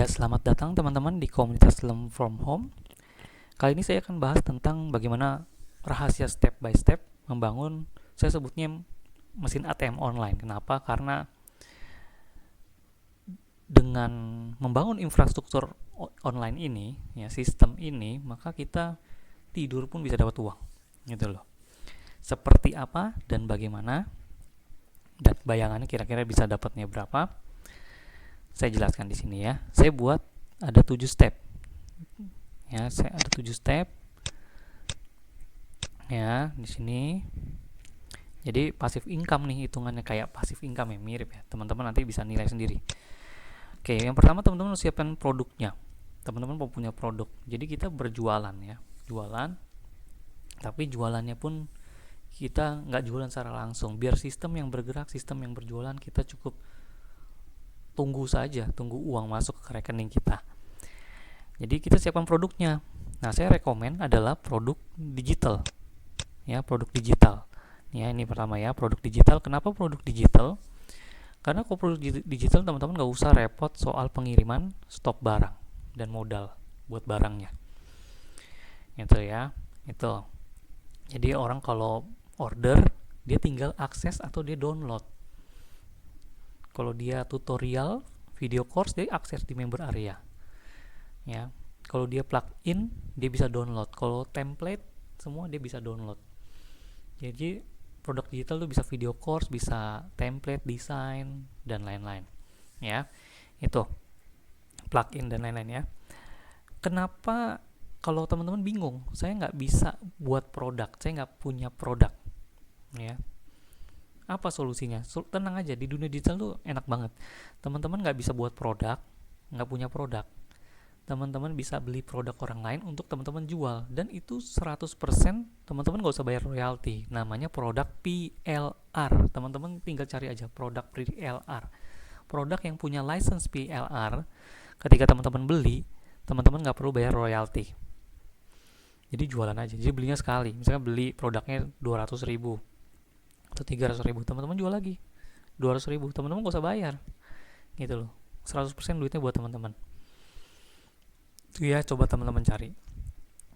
Ya, selamat datang teman-teman di komunitas Learn From Home. Kali ini saya akan bahas tentang bagaimana rahasia step by step membangun, saya sebutnya mesin ATM online. Kenapa? Karena dengan membangun infrastruktur online ini, ya sistem ini, maka kita tidur pun bisa dapat uang, gitu loh. Seperti apa dan bagaimana, dan bayangannya kira-kira bisa dapatnya berapa? Saya jelaskan di sini ya. Saya buat ada 7 step. Ya, saya ada 7 step. Ya, di sini. Jadi passive income nih, hitungannya kayak passive income ya, mirip ya. Teman-teman nanti bisa nilai sendiri. Oke, yang pertama teman-teman harus siapkan produknya. Teman-teman mau punya produk. Jadi kita berjualan ya. Jualan. Tapi jualannya pun kita nggak jualan secara langsung. Biar sistem yang bergerak, sistem yang berjualan, kita cukup tunggu saja, tunggu uang masuk ke rekening kita. Jadi kita siapkan produknya. Nah, saya rekomen adalah produk digital. Ya, produk digital. Ya, ini pertama ya, produk digital. Kenapa produk digital? Karena kalau produk digital teman-teman nggak usah repot soal pengiriman stok barang dan modal buat barangnya. Itu ya, itu. Jadi orang kalau order, dia tinggal akses atau dia download. Kalau dia tutorial, video course, dia akses di member area. Ya, kalau dia plugin, dia bisa download. Kalau template, semua dia bisa download. Jadi produk digital tuh bisa video course, bisa template, desain, dan lain-lain. Ya, itu plugin dan lain-lain ya. Kenapa kalau teman-teman bingung, saya nggak bisa buat produk, saya nggak punya produk, ya. Apa solusinya? Tenang aja, di dunia digital tuh enak banget. Teman-teman nggak bisa buat produk, nggak punya produk. Teman-teman bisa beli produk orang lain untuk teman-teman jual, dan itu 100% teman-teman nggak usah bayar royalti. Namanya produk PLR. Teman-teman tinggal cari aja produk PLR. Produk yang punya license PLR, ketika teman-teman beli, teman-teman nggak perlu bayar royalti. Jadi jualan aja. Jadi belinya sekali. Misalnya beli produknya 200.000 atau 300.000, teman-teman jual lagi 200.000, teman-teman nggak usah bayar, gitu loh. 100% duitnya buat teman-teman. Itu ya, coba teman-teman cari.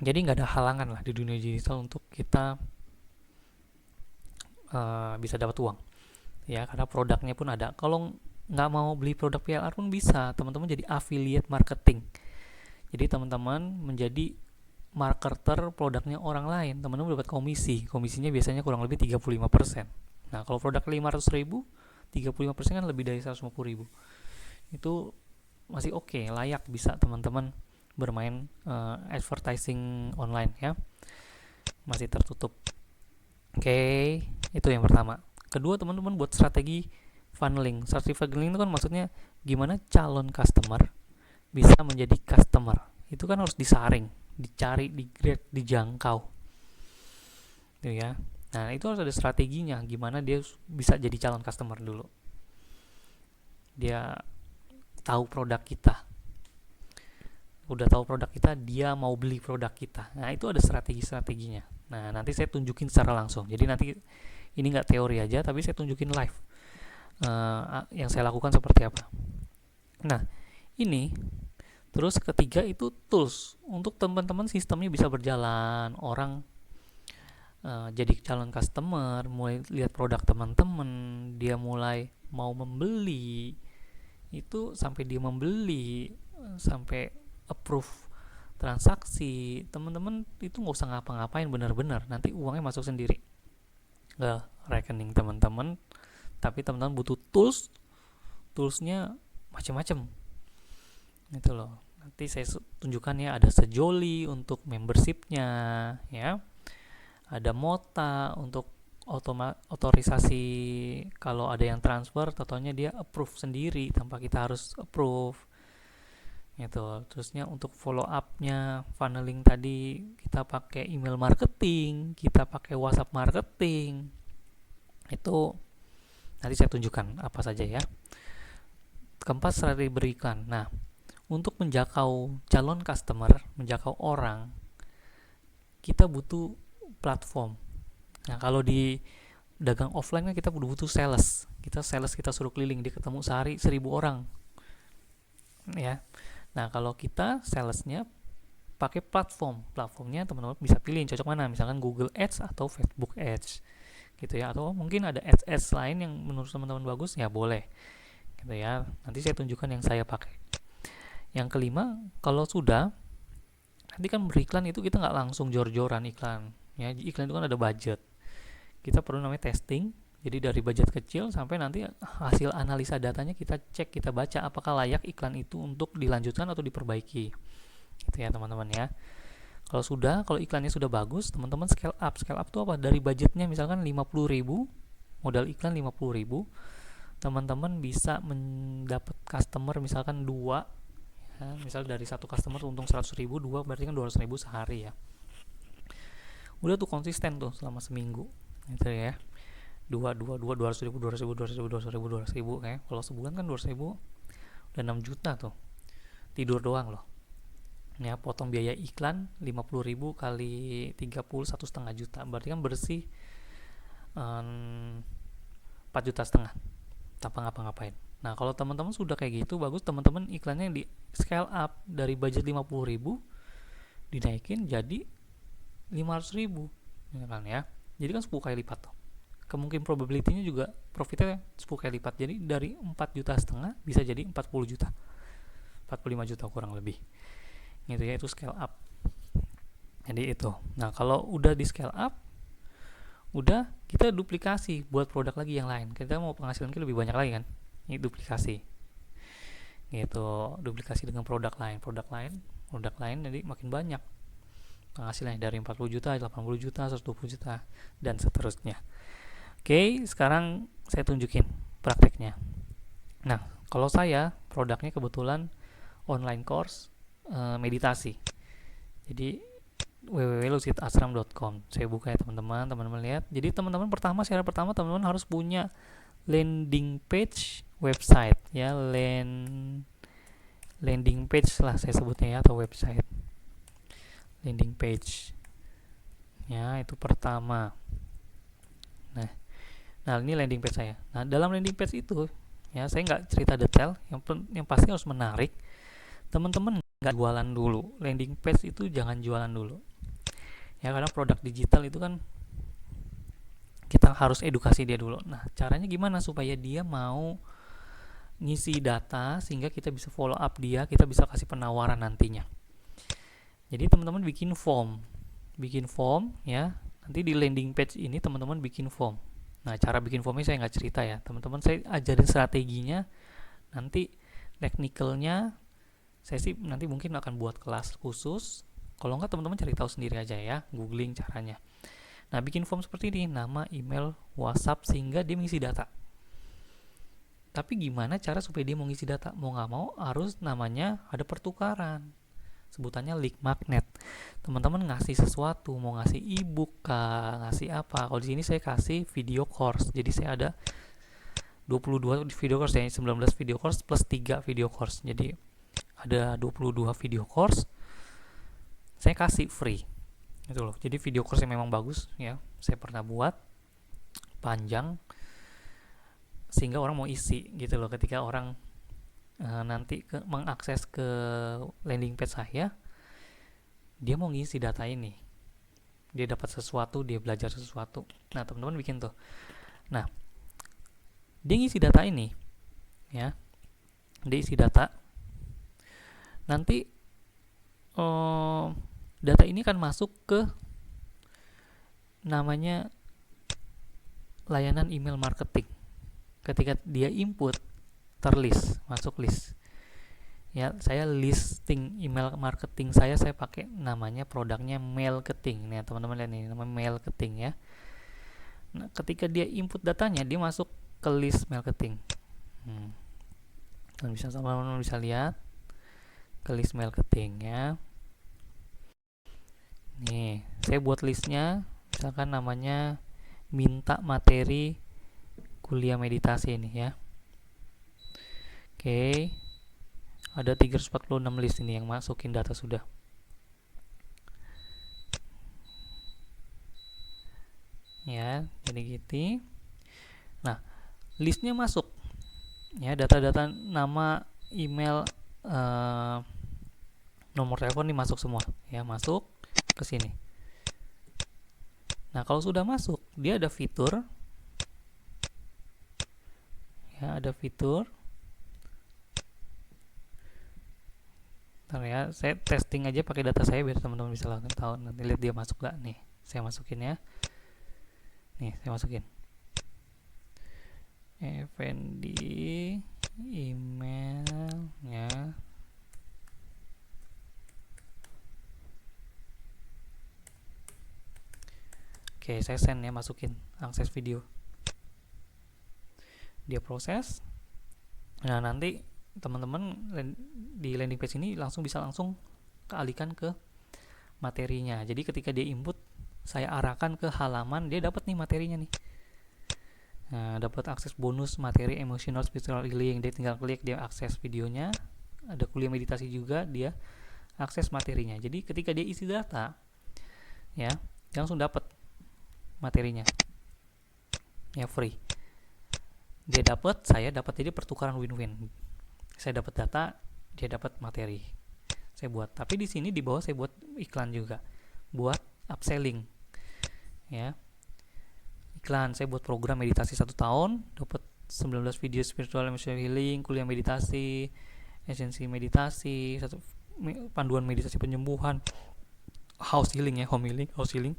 Jadi nggak ada halangan lah di dunia digital untuk kita bisa dapat uang, ya, karena produknya pun ada. Kalau nggak mau beli produk PLR pun bisa, teman-teman jadi affiliate marketing. Jadi teman-teman menjadi marketer produknya orang lain, teman-teman dapat komisinya biasanya kurang lebih 35%. Nah, kalau produk 500.000, 35% kan lebih dari 150.000. Itu masih oke, layak bisa teman-teman bermain advertising online ya, masih tertutup. Oke, itu yang pertama. Kedua, teman-teman buat strategi funneling. Strategi funneling itu kan maksudnya gimana calon customer bisa menjadi customer. Itu kan harus disaring, dicari, digrade, dijangkau, gitu ya. Nah, itu harus ada strateginya, gimana dia bisa jadi calon customer dulu. Dia tahu produk kita, udah tahu produk kita, dia mau beli produk kita. Nah, itu ada strategi-strateginya. Nah, nanti saya tunjukin secara langsung. Jadi nanti ini nggak teori aja, tapi saya tunjukin live yang saya lakukan seperti apa. Nah, ini terus ketiga itu tools untuk teman-teman sistemnya bisa berjalan. Orang jadi calon customer, mulai lihat produk teman-teman, dia mulai mau membeli, itu sampai dia membeli, sampai approve transaksi, teman-teman itu nggak usah ngapa-ngapain, benar-benar nanti uangnya masuk sendiri ke rekening teman-teman. Tapi teman-teman butuh toolsnya macam-macam, gitu loh. Nanti saya tunjukkan ya, ada Sejoli untuk membershipnya ya, ada Mota untuk otorisasi. Kalau ada yang transfer, totalnya dia approve sendiri tanpa kita harus approve, gitu. Terusnya untuk follow up-nya, funneling tadi kita pakai email marketing, kita pakai WhatsApp marketing. Itu nanti saya tunjukkan apa saja ya. Keempat, strategi berikan. Nah, untuk menjangkau calon customer, menjangkau orang, kita butuh platform. Nah, kalau di dagang offline kan kita butuh sales. Kita suruh keliling, dia ketemu sehari 1.000 orang. Ya. Nah, kalau kita salesnya pakai platformnya teman-teman bisa pilih yang cocok mana, misalkan Google Ads atau Facebook Ads gitu ya, atau mungkin ada ads lain yang menurut teman-teman bagus ya boleh gitu ya. Nanti saya tunjukkan yang saya pakai. Yang kelima, kalau sudah nanti kan beriklan itu kita nggak langsung jor-joran iklan ya, iklan itu kan ada budget, kita perlu namanya testing. Jadi dari budget kecil sampai nanti hasil analisa datanya kita cek, kita baca apakah layak iklan itu untuk dilanjutkan atau diperbaiki gitu ya teman-teman ya. Kalau iklannya sudah bagus, teman-teman scale up. Scale up itu apa? Dari budgetnya misalkan 50.000, modal iklan 50.000, teman-teman bisa mendapat customer misalkan 2 ya, misal dari satu customer untung 100.000, 2 berarti kan 200.000 sehari ya. Udah tuh konsisten tuh selama seminggu gitu ya. 200.000 kayak kalau sebulan kan 200.000 udah 6 juta tuh, tidur doang loh ya. Potong biaya iklan 50.000 kali 30, 1,5 juta, berarti kan bersih 4,5 juta tanpa ngapa-ngapain. Nah kalau teman-teman sudah kayak gitu bagus, teman-teman iklannya di scale up dari budget 50.000 dinaikin jadi 500.000 kan ya, jadi kan 10 kali lipat tuh. Kemungkinan probability-nya juga profitnya 10 kali lipat, jadi dari 4,5 juta bisa jadi 40 juta, 45 juta kurang lebih gitu ya. Itu scale up. Jadi itu. Nah kalau udah di scale up, udah kita duplikasi buat produk lagi yang lain. Kita mau penghasilan kita lebih banyak lagi kan, ini duplikasi gitu, duplikasi dengan produk lain, jadi makin banyak penghasilannya, dari 40 juta, 80 juta, 120 juta dan seterusnya. Oke, sekarang saya tunjukin prakteknya. Nah, kalau saya produknya kebetulan online course meditasi. Jadi www.lucidashram.com. Saya buka ya teman-teman lihat. Jadi teman-teman syarat pertama teman-teman harus punya landing page website ya, landing page lah saya sebutnya ya, atau website. Landing page. Ya, itu pertama. Nah, ini landing page saya. Nah, dalam landing page itu ya saya nggak cerita detail, yang pasti harus menarik. Teman-teman nggak jualan dulu. Landing page itu jangan jualan dulu. Ya, karena produk digital itu kan kita harus edukasi dia dulu. Nah, caranya gimana supaya dia mau ngisi data sehingga kita bisa follow up dia, kita bisa kasih penawaran nantinya. Jadi teman-teman bikin form ya. Nanti di landing page ini teman-teman bikin form. Nah, cara bikin formnya saya nggak cerita ya teman-teman, saya ajarin strateginya. Nanti technicalnya saya sih nanti mungkin akan buat kelas khusus. Kalau nggak teman-teman cari tahu sendiri aja ya, googling caranya. Nah, bikin form seperti ini, nama, email, WhatsApp, sehingga dia mengisi data. Tapi gimana cara supaya dia mau ngisi data? Mau nggak mau harus namanya ada pertukaran. Sebutannya link magnet. Teman-teman ngasih sesuatu, mau ngasih e-book kah, ngasih apa? Kalau di sini saya kasih video course. Jadi saya ada 22 video course ya, 19 video course plus 3 video course. Jadi ada 22 video course. Saya kasih free. Itu loh. Jadi video course yang memang bagus ya. Saya pernah buat panjang sehingga orang mau isi gitu loh. Ketika orang nanti mengakses ke landing page saya, dia mau ngisi data ini, dia dapat sesuatu, dia belajar sesuatu. Nah, teman-teman bikin tuh. Nah, dia ngisi data ini ya, dia isi data. Nanti data ini akan masuk ke namanya layanan email marketing. Ketika dia input, terlist, masuk list ya. Saya listing email marketing saya pakai namanya produknya Mailketing. Nih teman-teman lihat nih, namanya Mailketing ya. Nah, ketika dia input datanya, dia masuk ke list Mailketing. Teman-teman bisa lihat ke list Mailketing ya. Nih, saya buat listnya, misalkan namanya minta materi kuliah meditasi ini ya. Oke, ada 346 list ini yang masukin data sudah. Ya, jadi gitu. Nah, listnya masuk. Ya, data-data nama, email, nomor telepon nih masuk semua ya, masuk ke sini. Nah, kalau sudah masuk, dia ada fitur ya, ada fitur. Ntar ya, saya testing aja pakai data saya biar teman-teman bisa langsung tahu. Nanti lihat dia masuk gak nih. Saya masukin ya. Nih, saya masukin. Effendi emailnya. Oke, saya send ya, masukin akses video. Dia proses. Nah, nanti teman-teman di landing page ini bisa langsung kealihkan ke materinya. Jadi ketika dia input, saya arahkan ke halaman, dia dapat nih materinya nih. Nah, dapat akses bonus materi emotional spiritual healing. Dia tinggal klik, dia akses videonya. Ada kuliah meditasi juga, dia akses materinya. Jadi ketika dia isi data, ya, dia langsung dapat materinya. Ya, free. Dia dapat, saya dapat, jadi pertukaran win-win. Saya dapat data, dia dapat materi. Saya buat, tapi di sini di bawah saya buat iklan juga, buat upselling ya, iklan. Saya buat program meditasi 1 tahun, dapat 19 video spiritual emotional healing, kuliah meditasi, esensi meditasi, panduan meditasi penyembuhan, house healing ya, home healing, house healing,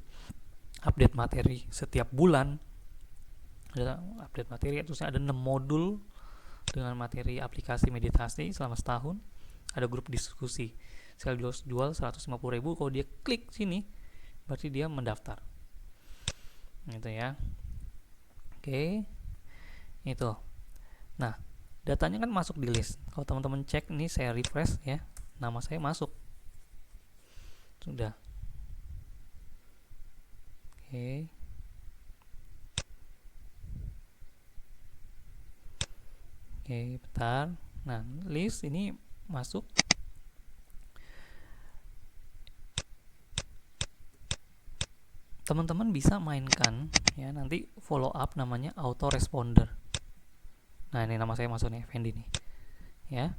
update materi setiap bulan, ada update materi. Terusnya ada 6 modul dengan materi aplikasi meditasi selama setahun. Ada grup diskusi. Saya jual 150.000. Kalau dia klik sini, berarti dia mendaftar. Gitu ya. Oke. Itu. Nah, datanya kan masuk di list. Kalau teman-teman cek ini, saya refresh ya. Nama saya masuk. Sudah. Oke. Oke, bentar. Nah, list ini masuk. Teman-teman bisa mainkan ya, nanti follow up namanya auto responder. Nah, ini nama saya masuk nih, Effendi nih. Ya.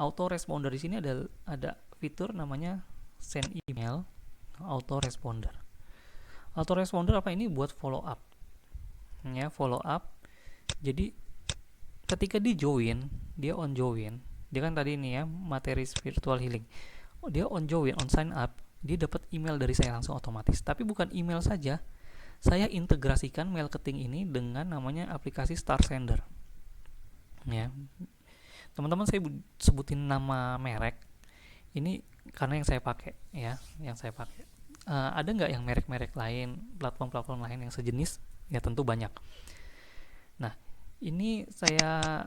Auto responder di sini ada fitur namanya send email auto responder. Auto responder apa ini? Buat follow up. Ya, follow up. Jadi ketika di join, dia on join, dia kan tadi ini ya, materi spiritual healing, dia on join, on sign up, dia dapat email dari saya langsung otomatis. Tapi bukan email saja, saya integrasikan marketing ini dengan namanya aplikasi Star Sender ya. Teman-teman, saya sebutin nama merek ini karena yang saya pakai ya, yang saya pakai. Ada nggak yang merek-merek lain, platform-platform lain yang sejenis? Ya tentu banyak. Nah, ini saya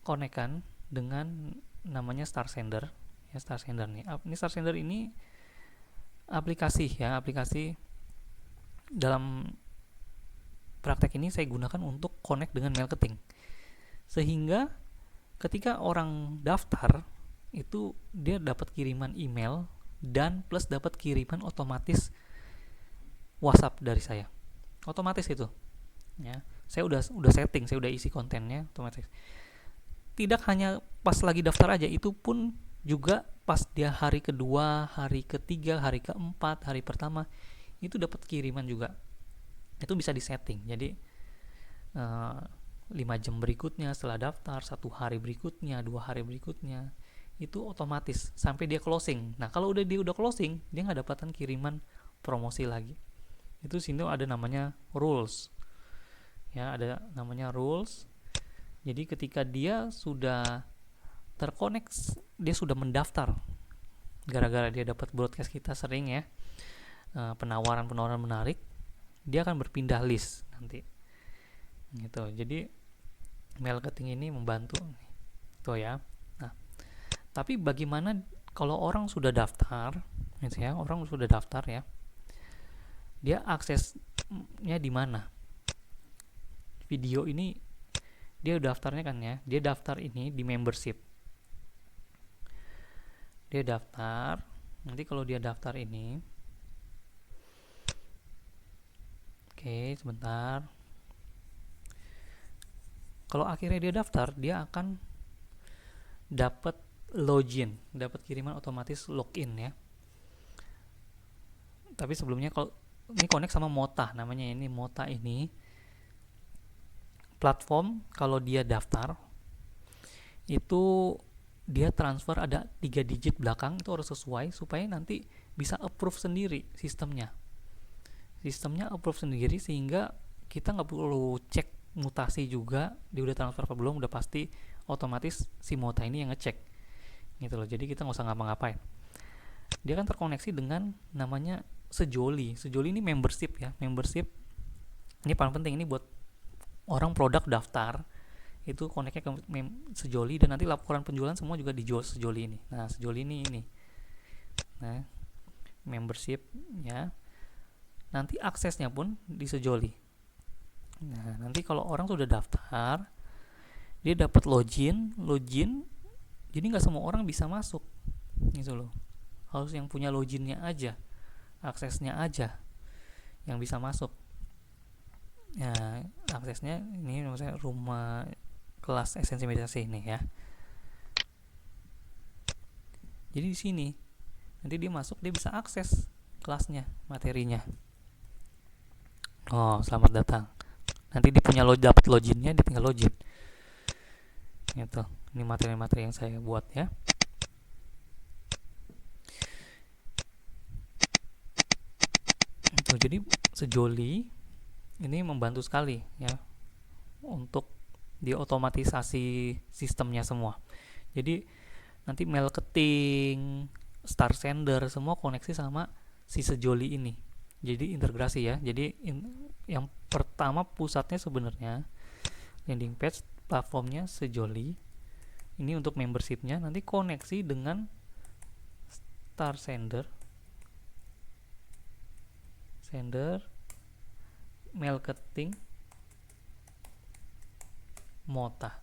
konekkan dengan namanya Star Sender ya. Star Sender nih, ini Star Sender ini aplikasi ya, aplikasi dalam praktek ini saya gunakan untuk connect dengan marketing, sehingga ketika orang daftar itu dia dapat kiriman email dan plus dapat kiriman otomatis WhatsApp dari saya, otomatis itu ya. Saya udah setting, saya udah isi kontennya otomatis. Tidak hanya pas lagi daftar aja, itu pun juga pas dia hari kedua, hari ketiga, hari keempat, hari pertama itu dapat kiriman juga. Itu bisa disetting. Jadi 5 jam berikutnya setelah daftar, 1 hari berikutnya, 2 hari berikutnya, itu otomatis sampai dia closing. Nah, kalau dia udah closing, dia nggak dapatkan kiriman promosi lagi. Itu sini ada namanya rules. Ya, ada namanya rules. Jadi ketika dia sudah terkonek, dia sudah mendaftar, gara-gara dia dapat broadcast kita sering ya, penawaran-penawaran menarik, dia akan berpindah list nanti gitu. Jadi marketing ini membantu tuh ya. Nah, tapi bagaimana kalau orang sudah daftar gitu ya, orang sudah daftar ya, dia aksesnya di mana? Video ini dia daftarnya kan ya, dia daftar ini di membership. Dia daftar, nanti kalau dia daftar ini, oke sebentar, kalau akhirnya dia daftar, dia akan dapat login, dapat kiriman otomatis login ya. Tapi sebelumnya kalau ini connect sama Mota, namanya ini Mota ini platform. Kalau dia daftar itu dia transfer ada 3 digit belakang, itu harus sesuai supaya nanti bisa approve sendiri sistemnya approve sendiri, sehingga kita nggak perlu cek mutasi juga dia udah transfer apa belum, udah pasti otomatis si Mota ini yang ngecek gitu loh. Jadi kita nggak usah ngapa-ngapain. Dia kan terkoneksi dengan namanya Sejoli ini membership ya. Membership ini paling penting, ini buat orang produk daftar itu connectnya ke Sejoli, dan nanti laporan penjualan semua juga dijual Sejoli ini. Nah, Sejoli ini nah membership ya, nanti aksesnya pun di Sejoli. Nah, nanti kalau orang sudah daftar dia dapat login, jadi nggak semua orang bisa masuk gitu loh, harus yang punya loginnya aja, aksesnya aja yang bisa masuk. Ya, aksesnya ini misalnya rumah kelas esensi meditasi ini ya. Jadi di sini nanti dia masuk, dia bisa akses kelasnya, materinya. Oh, selamat datang. Nanti dia punya dapat loginnya, dia tinggal login. Gitu. Ini materi-materi yang saya buat ya. Itu jadi Sejoli ini membantu sekali ya untuk diotomatisasi sistemnya semua. Jadi nanti marketing, star sender semua koneksi sama si Sejoli ini. Jadi integrasi ya. Jadi yang pertama pusatnya sebenarnya landing page platformnya Sejoli. Ini untuk membershipnya, nanti koneksi dengan star sender marketing Mota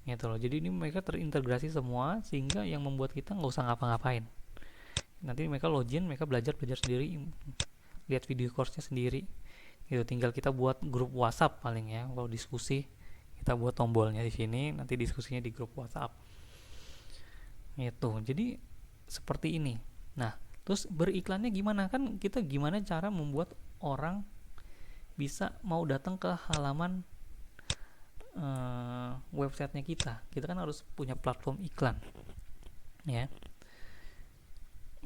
gitu loh. Jadi ini mereka terintegrasi semua, sehingga yang membuat kita nggak usah ngapa-ngapain. Nanti mereka login, mereka belajar sendiri, lihat video course-nya sendiri gitu. Tinggal kita buat grup WhatsApp paling ya, kalau diskusi kita buat tombolnya di sini, nanti diskusinya di grup WhatsApp gitu. Jadi seperti ini. Nah, terus beriklannya gimana? Kan kita gimana cara membuat orang bisa mau datang ke halaman websitenya kita kan harus punya platform iklan ya.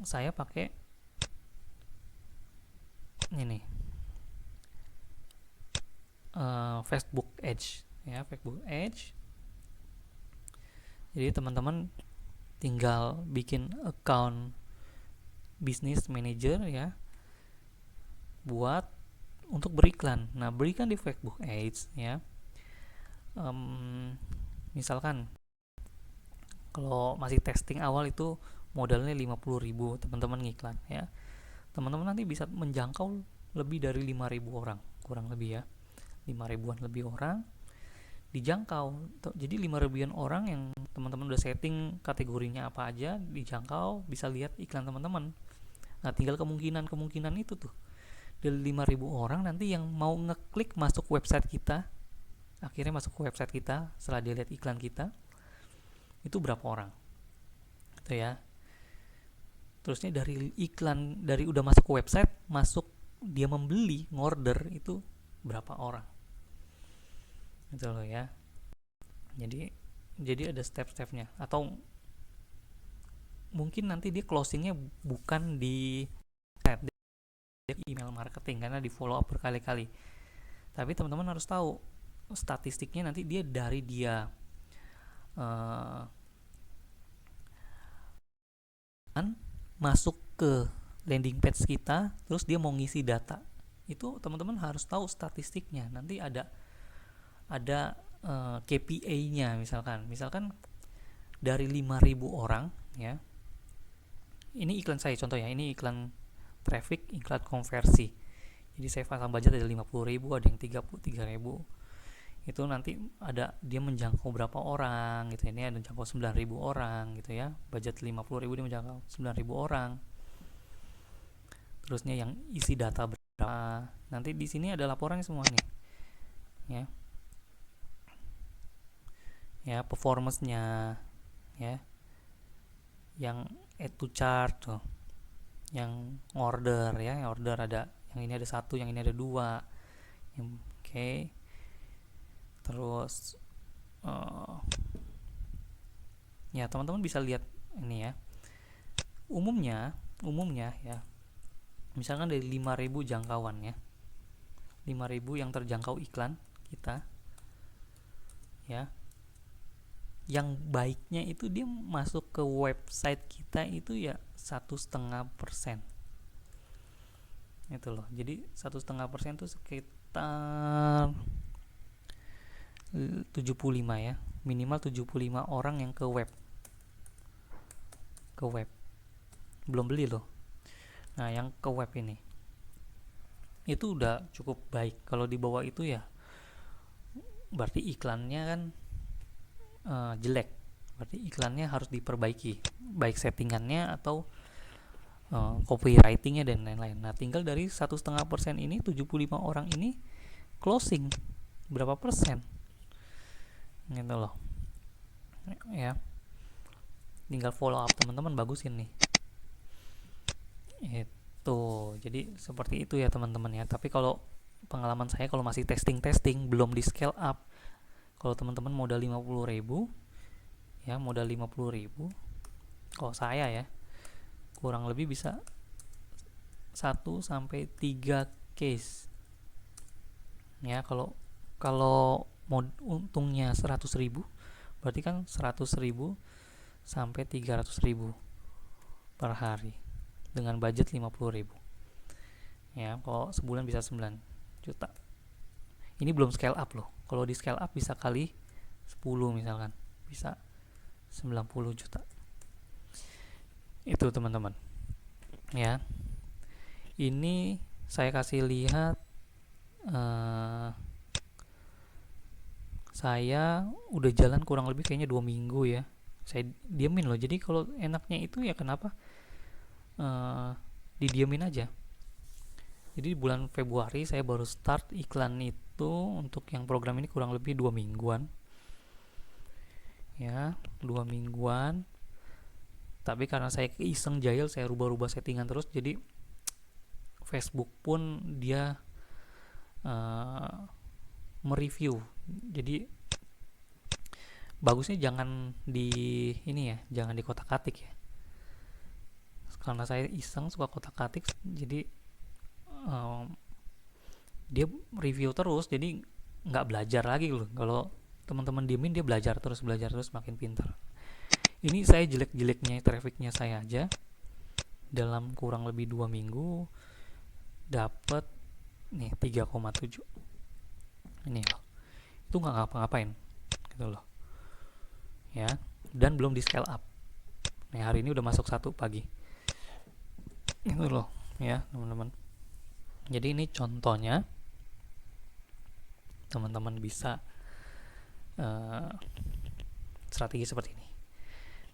Saya pakai ini Facebook Ads ya, Facebook Ads. Jadi teman-teman tinggal bikin account business manager ya, buat untuk beriklan. Nah, berikan di Facebook Ads ya. Misalkan kalau masih testing awal itu modalnya 50.000 teman-teman ngiklan ya. Teman-teman nanti bisa menjangkau lebih dari 5.000 orang, kurang lebih ya, 5.000-an lebih orang dijangkau. Jadi 5.000-an orang yang teman-teman udah setting kategorinya apa aja dijangkau, bisa lihat iklan teman-teman. Nah, tinggal kemungkinan itu tuh dari 5.000 orang nanti yang mau ngeklik masuk website kita, akhirnya masuk ke website kita setelah dia lihat iklan kita, itu berapa orang gitu ya. Terusnya dari iklan, dari udah masuk ke website, masuk dia membeli, ngorder, itu berapa orang gitu loh ya. Jadi ada step-stepnya. Atau mungkin nanti dia closingnya bukan di email marketing karena di follow up berkali-kali, tapi teman-teman harus tahu statistiknya nanti dia dari dia masuk ke landing page kita, terus dia mau ngisi data, itu teman-teman harus tahu statistiknya. Nanti ada KPI-nya, misalkan dari 5.000 orang ya. Ini iklan saya contoh ya, ini iklan traffic, iklan konversi. Jadi saya pasang budget ada 50.000, ada yang 33.000. Itu nanti ada dia menjangkau berapa orang gitu. Ini ada menjangkau 9.000 orang gitu ya. Budget 50.000 dia menjangkau 9.000 orang. Terusnya yang isi data berapa. Nanti di sini ada laporannya semua nih. Ya. ya, performance-nya ya, yang add to chart tuh, yang order ya, order ada yang ini ada satu, yang ini ada dua. Oke. Terus ya teman-teman bisa lihat ini ya, umumnya ya, misalkan dari 5.000 jangkauan ya, 5.000 yang terjangkau iklan kita ya, yang baiknya itu dia masuk ke website kita itu ya 1,5%. Itu loh, jadi 1,5% itu sekitar 75 ya, minimal 75 orang yang ke web, belum beli loh. Nah, yang ke web ini itu udah cukup baik. Kalau di bawah itu ya berarti iklannya kan jelek, berarti iklannya harus diperbaiki, baik settingannya atau copywritingnya dan lain-lain. Nah, tinggal dari 1,5% ini, 75 orang ini closing berapa persen gitu loh ya. Tinggal follow up teman-teman, bagusin nih itu. Jadi seperti itu ya teman-teman ya. Tapi kalau pengalaman saya, kalau masih testing belum di scale up, kalau teman-teman modal 50.000 ya, modal 50.000, kalau saya ya kurang lebih bisa 1 sampai 3 case ya. Kalau untungnya 100.000, berarti kan 100.000 sampai 300.000 per hari dengan budget 50.000 ya. Kalau sebulan bisa 9 juta. Ini belum scale up loh. Kalau di scale up bisa kali 10 misalkan, bisa 90 juta. Itu teman-teman ya. Ini saya kasih lihat saya udah jalan kurang lebih kayaknya 2 minggu ya. Saya diamin loh. Jadi kalau enaknya itu ya kenapa didiamin aja. Jadi bulan Februari saya baru start iklan itu untuk yang program ini kurang lebih 2 mingguan ya, 2 mingguan. Tapi karena saya iseng jahil, saya rubah-rubah settingan terus, jadi Facebook pun dia mereview. Jadi bagusnya jangan di ini ya, jangan di kotak-katik ya. Karena saya iseng suka kotak-katik, jadi dia review terus, jadi nggak belajar lagi loh. Kalau teman-teman diemin, dia belajar terus makin pintar. Ini saya jelek-jeleknya trafficnya saya aja dalam kurang lebih 2 minggu dapat nih 3,7 ini loh. Itu nggak ngapa-ngapain gitu loh ya, dan belum di scale up. Nah, hari ini udah masuk 1 pagi itu loh ya teman-teman. Jadi ini contohnya, teman-teman bisa strategi seperti ini.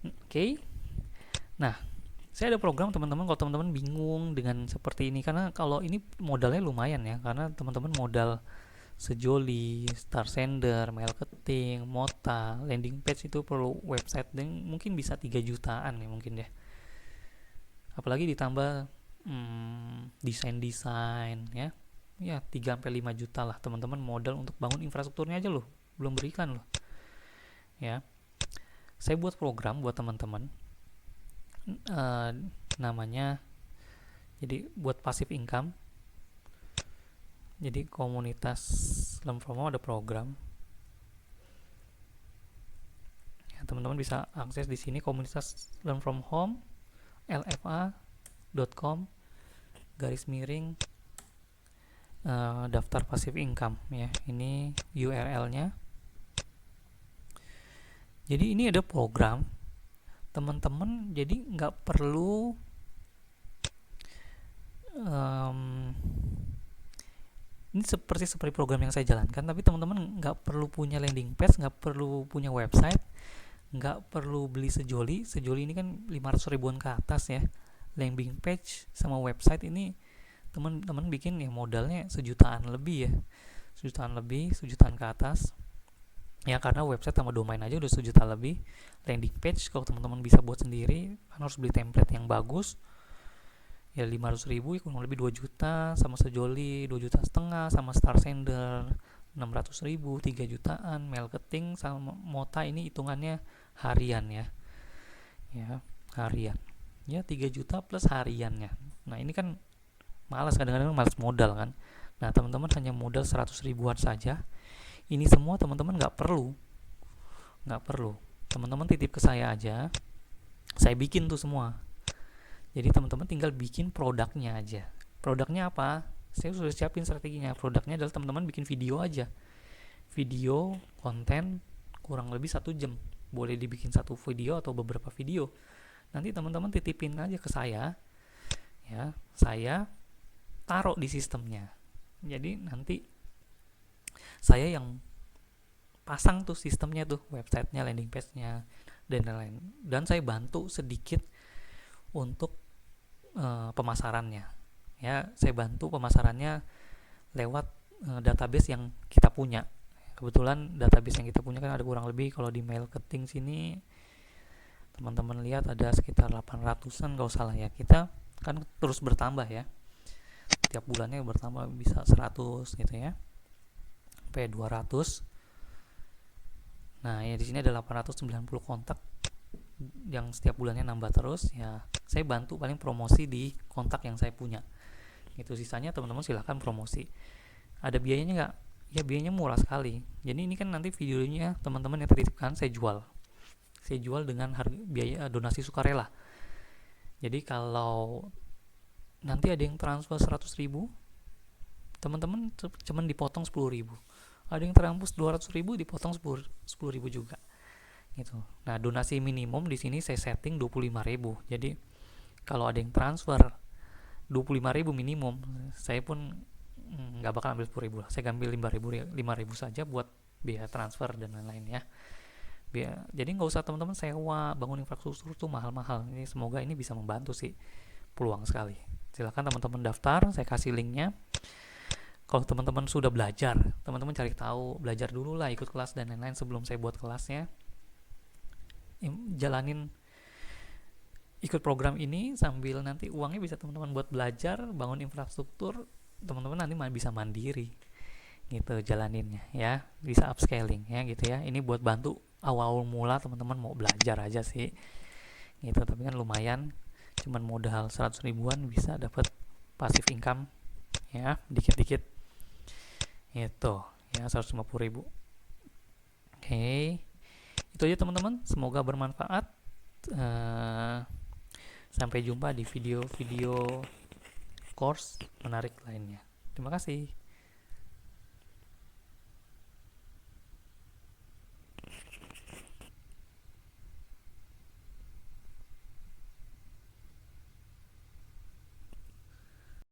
Oke. Nah, saya ada program teman-teman, kalau teman-teman bingung dengan seperti ini, karena kalau ini modalnya lumayan ya, karena teman-teman modal Sejoli, Star Sender, Marketing, Mota, landing page itu perlu website dan mungkin bisa 3 jutaan ya mungkin deh. Apalagi ditambah desain ya. Ya 3 sampai 5 juta lah teman-teman modal untuk bangun infrastrukturnya aja loh, belum beriklan loh. Ya. Saya buat program buat teman-teman. Namanya jadi buat passive income. Jadi komunitas Learn From Home ada program. Ya, teman-teman bisa akses di sini, komunitas Learn From Home lfa.com / daftar passive income ya. Ini URL-nya. Jadi ini ada program teman-teman, jadi nggak perlu ini seperti program yang saya jalankan, tapi teman-teman nggak perlu punya landing page, nggak perlu punya website, nggak perlu beli Sejoli ini kan 500 ribuan ke atas ya. Landing page sama website ini teman-teman bikin ya modalnya sejutaan lebih ya, sejutaan ke atas. Ya karena website sama domain aja udah 1 juta lebih. Landing page kalau teman-teman bisa buat sendiri kan harus beli template yang bagus, ya 500.000 kurang lebih 2 juta, sama sejoli 2,5 juta, sama Star Sender 600.000 3 jutaan, marketing sama Mota ini hitungannya harian ya. Ya, harian. Ya 3 juta plus hariannya. Nah, ini kan malas, kadang-kadang malas modal kan. Nah, teman-teman hanya modal 100 ribuan saja. Ini semua teman-teman nggak perlu. Teman-teman titip ke saya aja. Saya bikin tuh semua. Jadi teman-teman tinggal bikin produknya aja. Produknya apa? Saya sudah siapin strateginya. Produknya adalah teman-teman bikin video aja. Video, konten kurang lebih 1 jam. Boleh dibikin 1 video atau beberapa video. Nanti teman-teman titipin aja ke saya. Ya, saya taruh di sistemnya. Jadi nanti saya yang pasang tuh sistemnya tuh, websitenya, landing page-nya, dan lain-lain. Dan saya bantu sedikit untuk pemasarannya. Ya, saya bantu pemasarannya lewat database yang kita punya. Kebetulan database yang kita punya kan ada kurang lebih, kalau di marketing sini teman-teman lihat ada sekitar 800-an kalau salah ya. Kita kan terus bertambah ya. Tiap bulannya bertambah, bisa 100 gitu ya. Sampai 200. Nah, ya di sini ada 890 kontak yang setiap bulannya nambah terus ya. Saya bantu paling promosi di kontak yang saya punya. Itu sisanya teman-teman silahkan promosi. Ada biayanya nggak? Ya biayanya murah sekali. Jadi ini kan nanti videonya teman-teman yang tertitipkan saya jual. Saya jual dengan harga biaya donasi sukarela. Jadi kalau nanti ada yang transfer 100.000, teman-teman cuman dipotong 10.000. Ada yang terampus 200.000, dipotong 10.000 juga gitu. Nah, donasi minimum di sini saya setting 25.000. Jadi kalau ada yang transfer 25.000 minimum, saya pun nggak bakal ambil 10.000 lah. Saya ambil 5.000 saja buat biaya transfer dan lain-lain ya. Jadi nggak usah teman-teman sewa bangun infrastruktur tuh mahal-mahal. Ini semoga ini bisa membantu sih, peluang sekali. Silakan teman-teman daftar, saya kasih linknya. Kalau teman-teman sudah belajar, teman-teman cari tahu, belajar dulu lah, ikut kelas dan lain-lain sebelum saya buat kelasnya. Jalanin, ikut program ini sambil nanti uangnya bisa teman-teman buat belajar, bangun infrastruktur, teman-teman nanti bisa mandiri gitu jalaninnya ya, bisa upscaling ya gitu ya. Ini buat bantu awal mula teman-teman mau belajar aja sih gitu, tapi kan lumayan, cuman modal 100 ribuan bisa dapat passive income ya, dikit-dikit itu ya, 150.000. Oke, itu aja teman-teman, semoga bermanfaat. Sampai jumpa di video-video course menarik lainnya. Terima kasih.